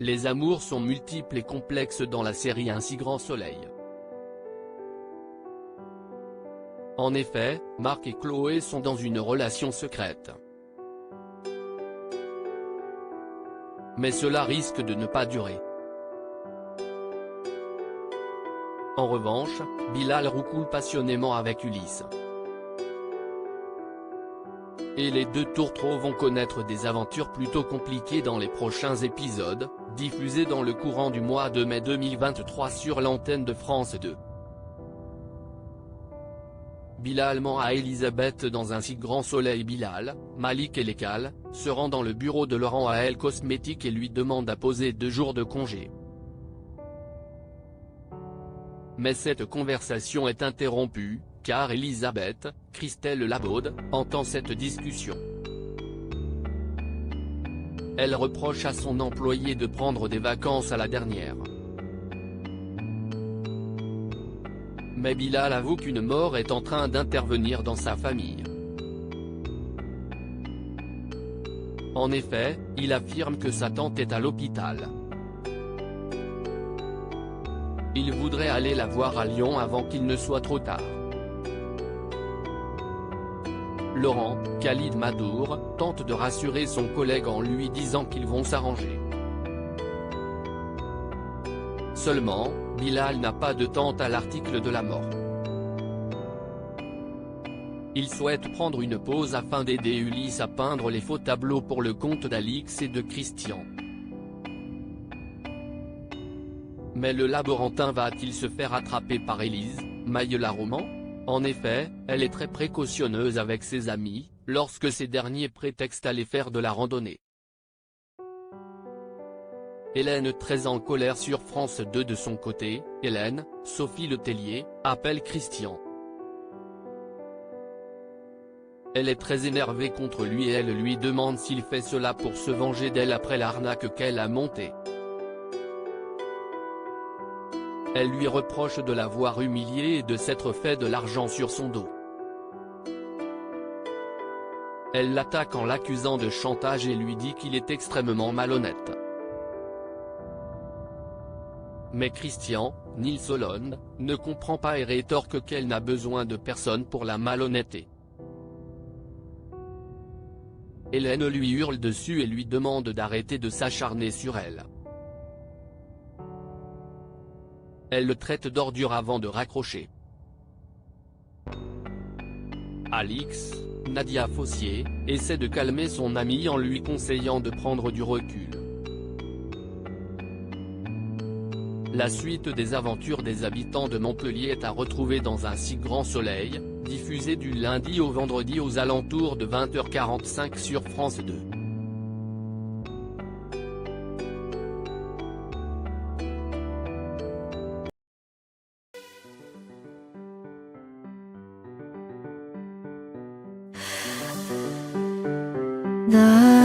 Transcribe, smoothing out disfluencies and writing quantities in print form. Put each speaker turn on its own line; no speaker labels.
Les amours sont multiples et complexes dans la série Un si grand soleil. En effet, Marc et Chloé sont dans une relation secrète. Mais cela risque de ne pas durer. En revanche, Bilal roucoule passionnément avec Ulysse. Et les deux tourtereaux vont connaître des aventures plutôt compliquées dans les prochains épisodes, diffusés dans le courant du mois de mai 2023 sur l'antenne de France 2. Bilal ment à Elisabeth dans Un si grand soleil. Bilal, Malik et Lekal, se rend dans le bureau de Laurent à Elle Cosmétique et lui demande à poser 2 jours de congé. Mais cette conversation est interrompue, car Elisabeth, Christelle Labaude, entend cette discussion. Elle reproche à son employé de prendre des vacances à la dernière. Mais Bilal avoue qu'une mort est en train d'intervenir dans sa famille. En effet, il affirme que sa tante est à l'hôpital. Il voudrait aller la voir à Lyon avant qu'il ne soit trop tard. Laurent, Khalid Madour, tente de rassurer son collègue en lui disant qu'ils vont s'arranger. Seulement, Bilal n'a pas de tante à l'article de la mort. Il souhaite prendre une pause afin d'aider Ulysse à peindre les faux tableaux pour le compte d'Alix et de Christian. Mais le laborantin va-t-il se faire attraper par Élise, Maïla Roman? En effet, elle est très précautionneuse avec ses amis, lorsque ces derniers prétextent aller faire de la randonnée. Hélène très en colère sur France 2 de son côté, Hélène, Sophie Letellier, appelle Christian. Elle est très énervée contre lui et elle lui demande s'il fait cela pour se venger d'elle après l'arnaque qu'elle a montée. Elle lui reproche de l'avoir humiliée et de s'être fait de l'argent sur son dos. Elle l'attaque en l'accusant de chantage et lui dit qu'il est extrêmement malhonnête. Mais Christian, Nils Solon, ne comprend pas et rétorque qu'elle n'a besoin de personne pour la malhonnêteté. Hélène lui hurle dessus et lui demande d'arrêter de s'acharner sur elle. Elle le traite d'ordure avant de raccrocher. Alix, Nadia Fossier, essaie de calmer son amie en lui conseillant de prendre du recul. La suite des aventures des habitants de Montpellier est à retrouver dans Un si grand soleil, diffusé du lundi au vendredi aux alentours de 20h45 sur France 2.
나